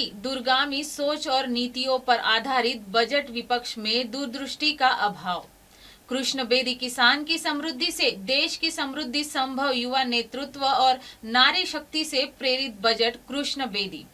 की दूरगामी सोच और नीतियों पर आधारित बजट, विपक्ष में दूरदृष्टि का अभाव। कृष्ण बेदी, किसान की समृद्धि से देश की समृद्धि संभव, युवा नेतृत्व और नारी शक्ति से प्रेरित बजट। कृष्ण बेदी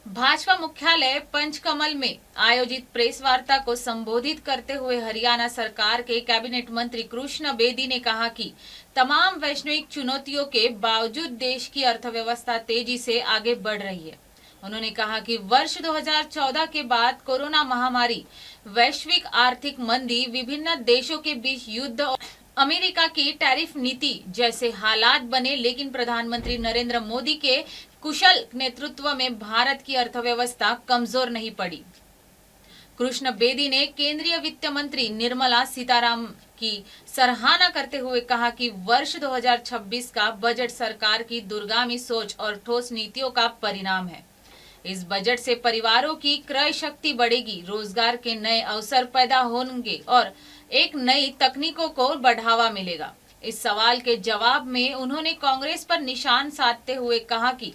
भाजपा मुख्यालय पंचकमल में आयोजित प्रेस वार्ता को संबोधित करते हुए हरियाणा सरकार के कैबिनेट मंत्री कृष्ण बेदी ने कहा कि तमाम वैश्विक चुनौतियों के बावजूद देश की अर्थव्यवस्था तेजी से आगे बढ़ रही है। उन्होंने कहा कि वर्ष 2014 के बाद कोरोना महामारी, वैश्विक आर्थिक मंदी, विभिन्न देशों के बीच युद्ध और अमेरिका की टैरिफ नीति जैसे हालात बने, लेकिन प्रधानमंत्री नरेंद्र मोदी के कुशल नेतृत्व में भारत की अर्थव्यवस्था कमजोर नहीं पड़ी। कृष्ण बेदी ने केंद्रीय वित्त मंत्री निर्मला सीतारामन की सराहना करते हुए कहा कि वर्ष 2026 का बजट सरकार की दूरगामी सोच और ठोस नीतियों का परिणाम है। इस बजट से परिवारों की क्रय शक्ति बढ़ेगी, रोजगार के नए अवसर पैदा होंगे और एक नई तकनीकों को बढ़ावा मिलेगा। इस सवाल के जवाब में उन्होंने कांग्रेस पर निशान साधते हुए कहा कि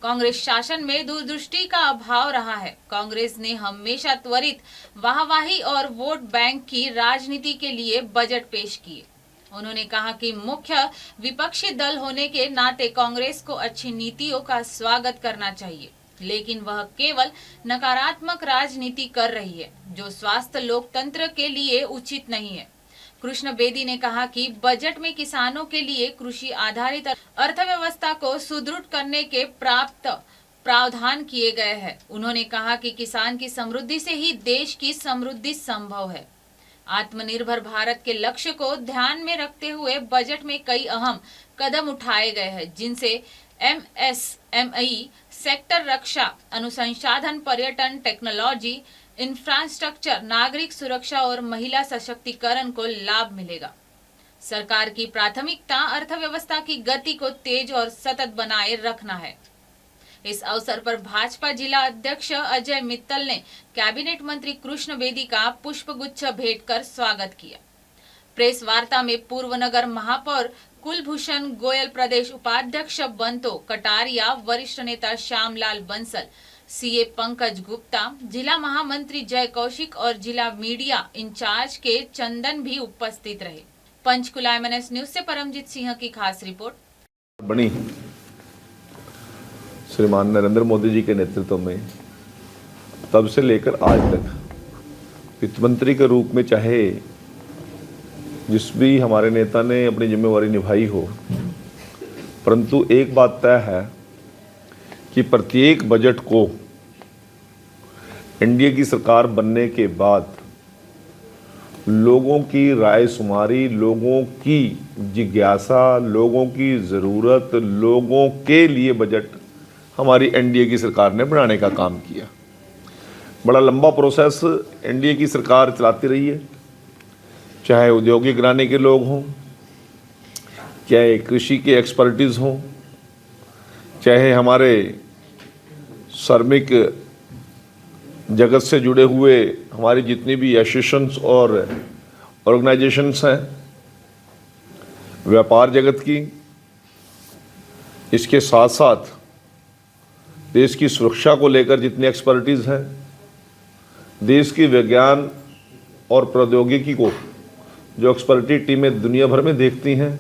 कांग्रेस शासन में दूरदृष्टि का अभाव रहा है। कांग्रेस ने हमेशा त्वरित वाहवाही और वोट बैंक की राजनीति के लिए बजट पेश किए। उन्होंने कहा कि मुख्य विपक्षी दल होने के नाते कांग्रेस को अच्छी नीतियों का स्वागत करना चाहिए, लेकिन वह केवल नकारात्मक राजनीति कर रही है, जो स्वास्थ्य लोकतंत्र के लिए उचित नहीं है। कृष्ण बेदी ने कहा कि बजट में किसानों के लिए कृषि आधारित अर्थव्यवस्था को सुदृढ़ करने के प्रावधान किए गए हैं। उन्होंने कहा कि किसान की समृद्धि से ही देश की समृद्धि संभव है। आत्मनिर्भर भारत के लक्ष्य को ध्यान में रखते हुए बजट में कई अहम कदम उठाए गए हैं, जिनसे एमएसएमई सेक्टर, रक्षा अनुसंधान, पर्यटन, टेक्नोलॉजी, इंफ्रास्ट्रक्चर, नागरिक सुरक्षा और महिला सशक्तिकरण को लाभ मिलेगा। सरकार की प्राथमिकता अर्थव्यवस्था की गति को तेज और सतत बनाए रखना है। इस अवसर पर भाजपा जिला अध्यक्ष अजय मित्तल ने कैबिनेट मंत्री कृष्ण बेदी का पुष्पगुच्छ भेंट कर स्वागत किया। प्रेस वार्ता में पूर्व नगर महापौर कुलभूषण गोयल, प्रदेश उपाध्यक्ष बंतो कटारिया, वरिष्ठ नेता श्यामलाल बंसल, सीए पंकज गुप्ता, जिला महामंत्री जय कौशिक और जिला मीडिया इंचार्ज के चंदन भी उपस्थित रहे। पंचकुला एमएनएस न्यूज से परमजीत सिंह की खास रिपोर्ट। बनी श्रीमान नरेंद्र मोदी जी के नेतृत्व में तब से लेकर आज तक वित्त मंत्री के रूप में चाहे जिस भी हमारे नेता ने अपनी जिम्मेवारी निभाई हो, परंतु एक बात तय है कि प्रत्येक बजट को एनडीए की सरकार बनने के बाद लोगों की राय शुमारी, लोगों की जिज्ञासा, लोगों की ज़रूरत, लोगों के लिए बजट हमारी एनडीए की सरकार ने बनाने का काम किया। बड़ा लंबा प्रोसेस एनडीए की सरकार चलाती रही है, चाहे औद्योगिक घराने के लोग हों, चाहे कृषि के एक्सपर्टीज़ हों, चाहे हमारे श्रमिक जगत से जुड़े हुए हमारी जितनी भी एसोसिएशंस और ऑर्गेनाइजेशंस हैं, व्यापार जगत की, इसके साथ साथ देश की सुरक्षा को लेकर जितनी एक्सपर्टीज़ हैं, देश की विज्ञान और प्रौद्योगिकी को जो एक्सपर्टी टीमें दुनिया भर में देखती हैं,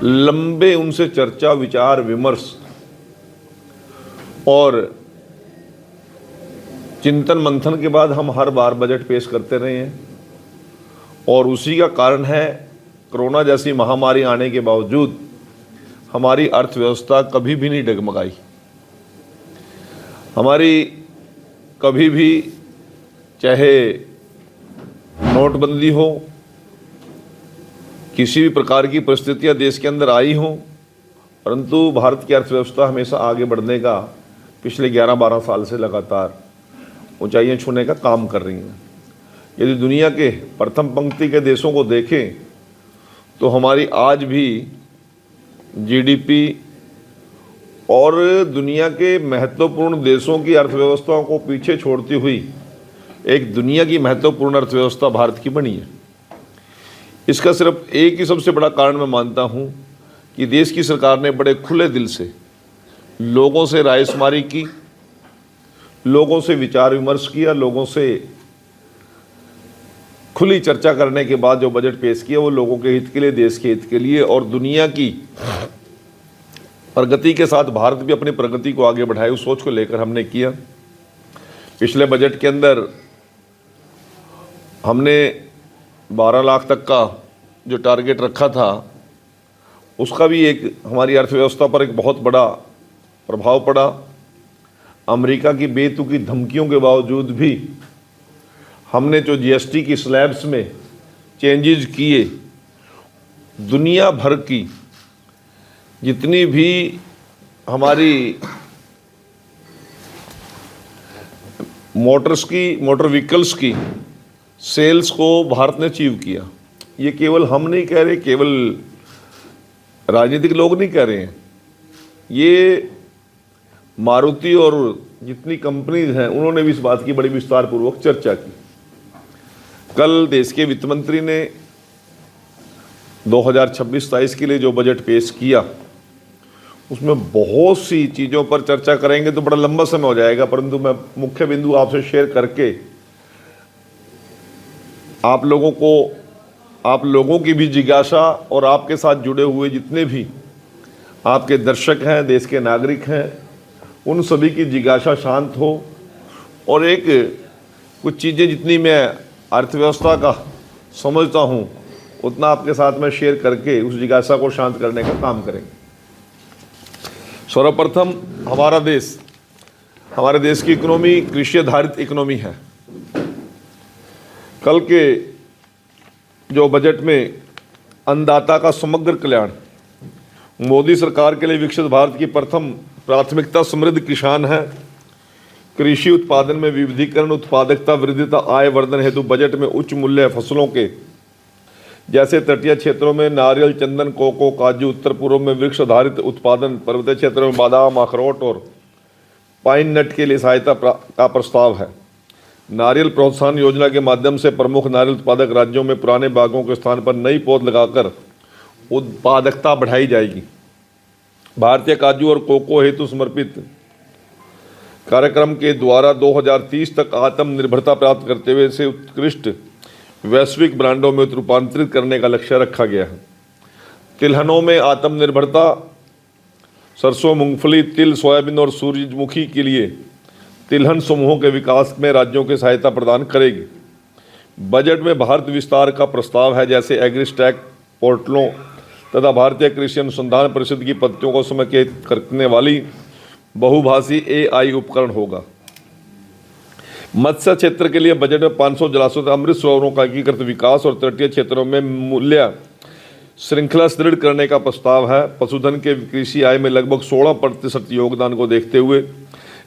लंबे उनसे चर्चा, विचार विमर्श और चिंतन मंथन के बाद हम हर बार बजट पेश करते रहे हैं। और उसी का कारण है कोरोना जैसी महामारी आने के बावजूद हमारी अर्थव्यवस्था कभी भी नहीं डगमगाई। हमारी कभी भी, चाहे नोटबंदी हो, किसी भी प्रकार की परिस्थितियां देश के अंदर आई हों, परंतु भारत की अर्थव्यवस्था हमेशा आगे बढ़ने का पिछले 11-12 साल से लगातार ऊंचाइयां छूने का काम कर रही हैं। यदि दुनिया के प्रथम पंक्ति के देशों को देखें तो हमारी आज भी जीडीपी और दुनिया के महत्वपूर्ण देशों की अर्थव्यवस्थाओं को पीछे छोड़ती हुई एक दुनिया की महत्वपूर्ण अर्थव्यवस्था भारत की बनी है। इसका सिर्फ एक ही सबसे बड़ा कारण मैं मानता हूं कि देश की सरकार ने बड़े खुले दिल से लोगों से रायशुमारी की, लोगों से विचार विमर्श किया, लोगों से खुली चर्चा करने के बाद जो बजट पेश किया वो लोगों के हित के लिए, देश के हित के लिए और दुनिया की प्रगति के साथ भारत भी अपनी प्रगति को आगे बढ़ाए, उस सोच को लेकर हमने किया। पिछले बजट के अंदर हमने 12 लाख तक का जो टारगेट रखा था उसका भी एक हमारी अर्थव्यवस्था पर एक बहुत बड़ा प्रभाव पड़ा। अमेरिका की बेतुकी धमकियों के बावजूद भी हमने जो जीएसटी की स्लैब्स में चेंजेस किए, दुनिया भर की जितनी भी हमारी मोटर व्हीकल्स की सेल्स को भारत ने अचीव किया। ये केवल हम नहीं कह रहे, केवल राजनीतिक लोग नहीं कह रहे हैं, ये मारुति और जितनी कंपनीज हैं उन्होंने भी इस बात की बड़ी विस्तार पूर्वक चर्चा की। कल देश के वित्त मंत्री ने 2026-27 के लिए जो बजट पेश किया उसमें बहुत सी चीज़ों पर चर्चा करेंगे तो बड़ा लंबा समय हो जाएगा, परंतु मैं मुख्य बिंदु आपसे शेयर करके आप लोगों की भी जिज्ञासा और आपके साथ जुड़े हुए जितने भी आपके दर्शक हैं, देश के नागरिक हैं, उन सभी की जिज्ञासा शांत हो और एक कुछ चीज़ें जितनी मैं अर्थव्यवस्था का समझता हूँ उतना आपके साथ में शेयर करके उस जिज्ञासा को शांत करने का काम करेंगे। सर्वप्रथम हमारे देश की इकोनॉमी कृषि आधारित इकोनॉमी है। कल के जो बजट में अन्नदाता का समग्र कल्याण, मोदी सरकार के लिए विकसित भारत की प्रथम प्राथमिकता समृद्ध किसान है। कृषि उत्पादन में विविधीकरण, उत्पादकता वृद्धि तथा आय वर्धन हेतु बजट में उच्च मूल्य फसलों के जैसे तटीय क्षेत्रों में नारियल, चंदन, कोको, काजू, उत्तर पूर्व में वृक्ष आधारित उत्पादन, पर्वतीय क्षेत्रों में बादाम, अखरोट और पाइन नट के लिए सहायता का प्रस्ताव है। नारियल प्रोत्साहन योजना के माध्यम से प्रमुख नारियल उत्पादक राज्यों में पुराने बागों के स्थान पर नई पौध लगाकर उत्पादकता बढ़ाई जाएगी। भारतीय काजू और कोको हेतु समर्पित कार्यक्रम के द्वारा 2030 तक आत्मनिर्भरता प्राप्त करते हुए इसे उत्कृष्ट वैश्विक ब्रांडों में रूपांतरित करने का लक्ष्य रखा गया है। तिलहनों में आत्मनिर्भरता सरसों, मूंगफली, तिल, सोयाबीन और सूरजमुखी के लिए तिलहन समूहों के विकास में राज्यों की सहायता प्रदान करेगी। बजट में भारत विस्तार का प्रस्ताव है, जैसे एग्रीस्टैक पोर्टलों तथा भारतीय कृषि अनुसंधान परिषद की पद्धतियों को समेकित करने वाली बहुभाषी AI उपकरण होगा। मत्स्य क्षेत्र के लिए बजट में 500 जलाशयों तथा अमृत सरोवरों का एकीकृत विकास और तटीय क्षेत्रों में मूल्य श्रृंखला सुदृढ़ करने का प्रस्ताव है। पशुधन के कृषि आय में लगभग 16% योगदान को देखते हुए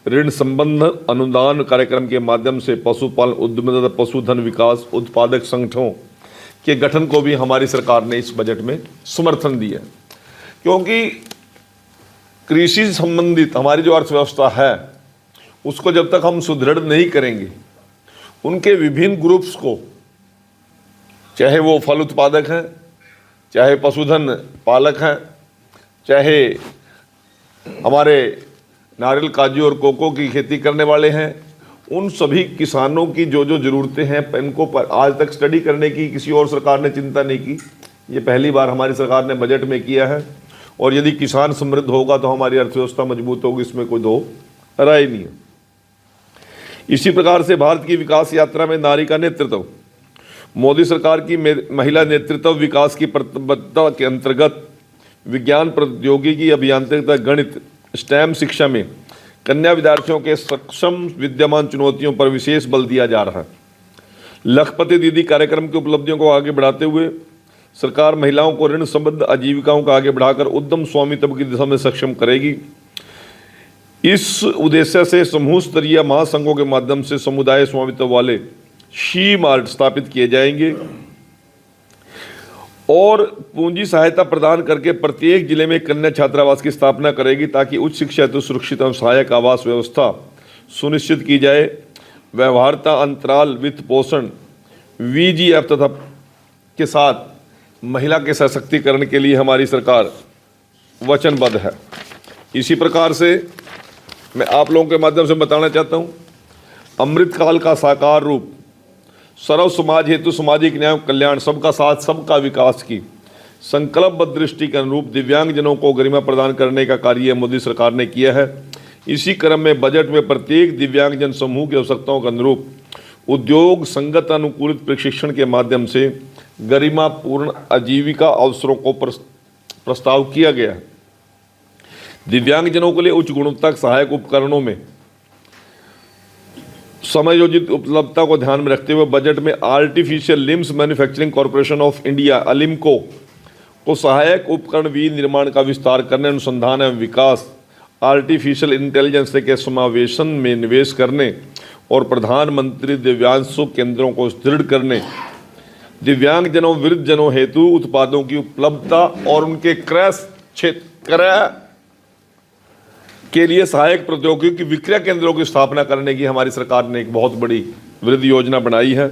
ऋण संबंध अनुदान कार्यक्रम के माध्यम से पशुपालन उद्यम तथा पशुधन विकास उत्पादक संगठनों के गठन को भी हमारी सरकार ने इस बजट में समर्थन दिया, क्योंकि कृषि संबंधित हमारी जो अर्थव्यवस्था है उसको जब तक हम सुदृढ़ नहीं करेंगे, उनके विभिन्न ग्रुप्स को, चाहे वो फल उत्पादक हैं, चाहे पशुधन पालक हैं, चाहे हमारे नारियल, काजू और कोको की खेती करने वाले हैं, उन सभी किसानों की जो जो ज़रूरतें हैं इनको पर आज तक स्टडी करने की किसी और सरकार ने चिंता नहीं की। ये पहली बार हमारी सरकार ने बजट में किया है और यदि किसान समृद्ध होगा तो हमारी अर्थव्यवस्था मजबूत होगी, इसमें कोई दो राय नहीं है। इसी प्रकार से भारत की विकास यात्रा में नारी का नेतृत्व, मोदी सरकार की महिला नेतृत्व विकास की प्रतिबद्धता के अंतर्गत विज्ञान, प्रौद्योगिकी, अभियांत्रिकी, गणित, स्टेम शिक्षा में कन्या विद्यार्थियों के सक्षम विद्यमान चुनौतियों पर विशेष बल दिया जा रहा है। लखपति दीदी कार्यक्रम की उपलब्धियों को आगे बढ़ाते हुए सरकार महिलाओं को ऋण संबद्ध आजीविकाओं को आगे बढ़ाकर उद्यम स्वामित्व की दिशा में सक्षम करेगी। इस उद्देश्य से समूह स्तरीय महासंघों के माध्यम से समुदाय स्वामित्व वाले शी मार्ट स्थापित किए जाएंगे और पूंजी सहायता प्रदान करके प्रत्येक जिले में कन्या छात्रावास की स्थापना करेगी, ताकि उच्च शिक्षा हेतु सुरक्षित एवं सहायक आवास व्यवस्था सुनिश्चित की जाए। व्यवहार्यता, अंतराल, वित्त पोषण, VGF तथा के साथ महिला के सशक्तिकरण के लिए हमारी सरकार वचनबद्ध है। इसी प्रकार से मैं आप लोगों के माध्यम से बताना चाहता हूँ, अमृतकाल का साकार रूप सर्व समाज हेतु सामाजिक न्याय कल्याण, सबका साथ सबका विकास की संकल्पबद्ध दृष्टि के अनुरूप दिव्यांगजनों को गरिमा प्रदान करने का कार्य मोदी सरकार ने किया है। इसी क्रम में बजट में प्रत्येक दिव्यांगजन समूह की आवश्यकताओं के अनुरूप उद्योग संगत अनुकूलित प्रशिक्षण के माध्यम से गरिमापूर्ण आजीविका अवसरों को प्रस्ताव किया गया है। दिव्यांगजनों के लिए उच्च गुणवत्ता सहायक उपकरणों में समायोजित उपलब्धता को ध्यान में रखते हुए बजट में artificial limbs manufacturing corporation of India Alimco को सहायक उपकरण विनिर्माण का विस्तार करने, अनुसंधान एवं विकास, आर्टिफिशियल इंटेलिजेंस के समावेशन में निवेश करने और प्रधानमंत्री दिव्यांग सुख केंद्रों को सुदृढ़ करने, दिव्यांगजनों वृद्धजनों हेतु उत्पादों की उपलब्धता और उनके क्रय के लिए सहायक प्रौद्योगिकी विक्रय केंद्रों की स्थापना करने की हमारी सरकार ने एक बहुत बड़ी वृद्धि योजना बनाई है।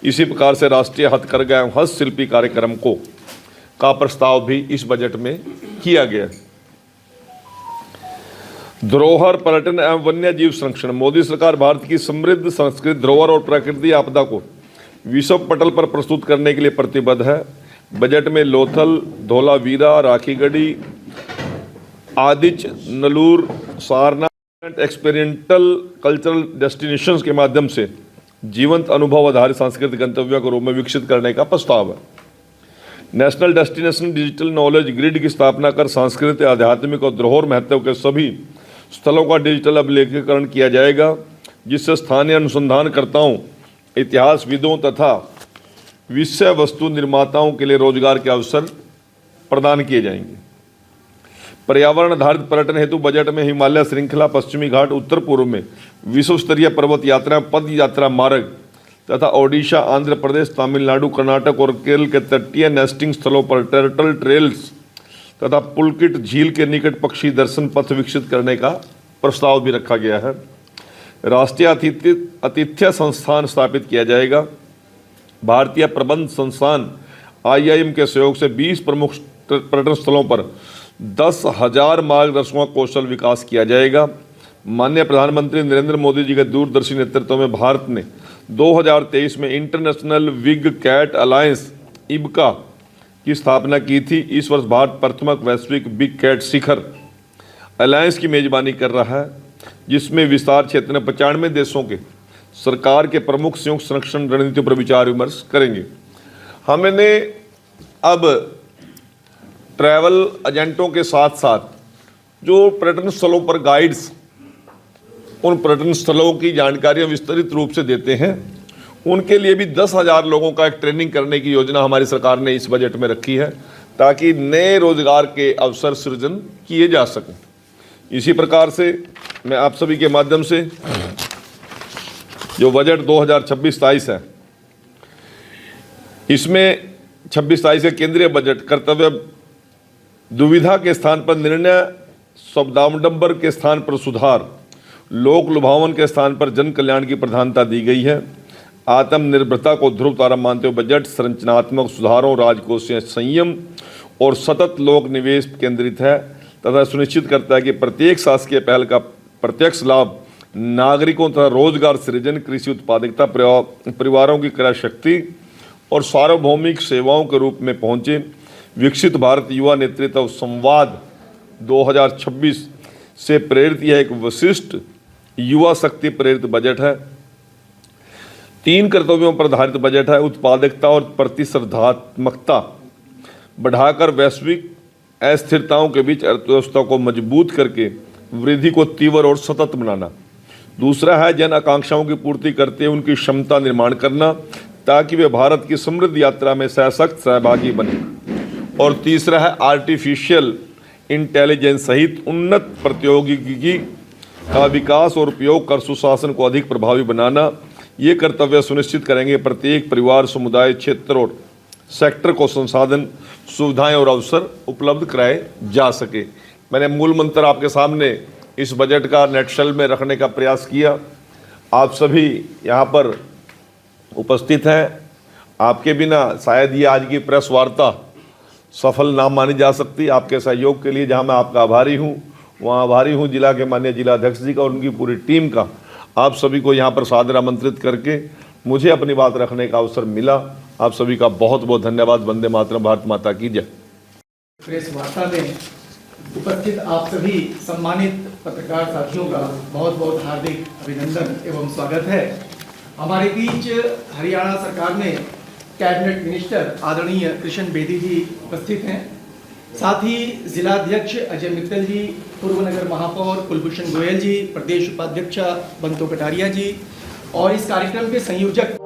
इसी प्रकार से राष्ट्रीय हथकरघा एवं हस्तशिल्पी कार्यक्रम का प्रस्ताव भी इस बजट में किया गया। धरोहर पर्यटन एवं वन्य जीव संरक्षण, मोदी सरकार भारत की समृद्ध संस्कृति धरोहर और प्राकृतिक आपदा को विश्व पटल पर प्रस्तुत करने के लिए प्रतिबद्ध है। बजट में Lothal, Dholavira, Rakhigarhi, Adichanallur, Sarnath experimental cultural destinations के माध्यम से जीवंत अनुभव आधारित सांस्कृतिक गंतव्य के रूप में विकसित करने का प्रस्ताव है। National destination digital knowledge grid की स्थापना कर सांस्कृतिक, आध्यात्मिक और धरोहर महत्व के सभी स्थलों का डिजिटल अभिलेखीकरण किया जाएगा, जिससे स्थानीय अनुसंधानकर्ताओं, इतिहासविदों तथा विषय वस्तु निर्माताओं के लिए रोजगार के अवसर प्रदान किए जाएंगे। पर्यावरण आधारित पर्यटन हेतु बजट में हिमालय श्रृंखला, पश्चिमी घाट, उत्तर पूर्व में विश्व स्तरीय पर्वत यात्रा, पद यात्रा मार्ग तथा ओडिशा, आंध्र प्रदेश, तमिलनाडु, कर्नाटक और केरल के तटीय नेस्टिंग स्थलों पर टर्टल ट्रेल्स तथा पुलकित झील के निकट पक्षी दर्शन पथ विकसित करने का प्रस्ताव भी रखा गया है। राष्ट्रीय आतिथ्य संस्थान स्थापित किया जाएगा। भारतीय प्रबंध संस्थान IIM के सहयोग से 20 प्रमुख पर्यटन स्थलों पर 10,000 मार्गदर्शकों का कौशल विकास किया जाएगा। माननीय प्रधानमंत्री नरेंद्र मोदी जी के दूरदर्शी नेतृत्व में भारत ने 2023 में international big cat alliance IBCA की स्थापना की थी। इस वर्ष भारत प्रथम वैश्विक बिग कैट शिखर अलायंस की मेजबानी कर रहा है, जिसमें विस्तार क्षेत्र में 95 देशों के सरकार के प्रमुख संयुक्त संरक्षण रणनीतियों पर विचार विमर्श करेंगे। हमने अब ट्रैवल एजेंटों के साथ साथ जो पर्यटन स्थलों पर गाइड्स उन पर्यटन स्थलों की जानकारियां विस्तृत रूप से देते हैं, उनके लिए भी 10,000 लोगों का एक ट्रेनिंग करने की योजना हमारी सरकार ने इस बजट में रखी है, ताकि नए रोजगार के अवसर सृजन किए जा सकें। इसी प्रकार से मैं आप सभी के माध्यम से जो बजट 2026-27 है, इसमें 26-27 के केंद्रीय बजट कर्तव्य दुविधा के स्थान पर निर्णय, शब्दाडंबर के स्थान पर सुधार, लोक लुभावन के स्थान पर जन कल्याण की प्रधानता दी गई है। आत्मनिर्भरता को ध्रुव तारा मानते हुए बजट संरचनात्मक सुधारों, राजकोषीय संयम और सतत लोक निवेश केंद्रित है तथा सुनिश्चित करता है कि प्रत्येक शासकीय पहल का प्रत्यक्ष लाभ नागरिकों तथा रोजगार सृजन, कृषि उत्पादकता, परिवारों की क्रय शक्ति और सार्वभौमिक सेवाओं के रूप में पहुंचे। विकसित भारत युवा नेतृत्व संवाद 2026 से प्रेरित यह एक विशिष्ट युवा शक्ति प्रेरित बजट है। 3 कर्तव्यों पर आधारित बजट है। उत्पादकता और प्रतिस्पर्धात्मकता बढ़ाकर वैश्विक अस्थिरताओं के बीच अर्थव्यवस्था को मजबूत करके वृद्धि को तीव्र और सतत बनाना। दूसरा है जन आकांक्षाओं की पूर्ति करते हुए उनकी क्षमता निर्माण करना, ताकि वे भारत की समृद्ध यात्रा में सशक्त सहभागी बने। और तीसरा है आर्टिफिशियल इंटेलिजेंस सहित उन्नत प्रौद्योगिकी का विकास और उपयोग कर सुशासन को अधिक प्रभावी बनाना। ये कर्तव्य सुनिश्चित करेंगे प्रत्येक परिवार, समुदाय, क्षेत्र और सेक्टर को संसाधन, सुविधाएं और अवसर उपलब्ध कराए जा सके। मैंने मूल मंत्र आपके सामने इस बजट का नेटशेल में रखने का प्रयास किया। आप सभी यहाँ पर उपस्थित हैं। आपके बिना शायद ये आज की प्रेस वार्ता सफल ना मानी जा सकती। आपके सहयोग के लिए जहाँ मैं आपका आभारी हूँ वहाँ आभारी हूँ जिला के माननीय जिलाध्यक्ष जी का और उनकी पूरी टीम का। आप सभी को यहाँ पर सादर आमंत्रित करके मुझे अपनी बात रखने का अवसर मिला। आप सभी का बहुत बहुत धन्यवाद। वंदे मातरम, भारत माता की जय। प्रेस वार्ता में उपस्थित आप सभी सम्मानित पत्रकार साथियों का बहुत बहुत हार्दिक अभिनंदन एवं स्वागत है। हमारे बीच हरियाणा सरकार में कैबिनेट मिनिस्टर आदरणीय कृष्ण बेदी जी उपस्थित हैं। साथ ही जिलाध्यक्ष अजय मित्तल जी, पूर्व नगर महापौर कुलभूषण गोयल जी, प्रदेश उपाध्यक्ष बंतो कटारिया जी और इस कार्यक्रम के संयोजक।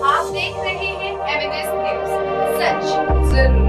आप देख रहे हैं एमएनएस न्यूज़, सच जरूर।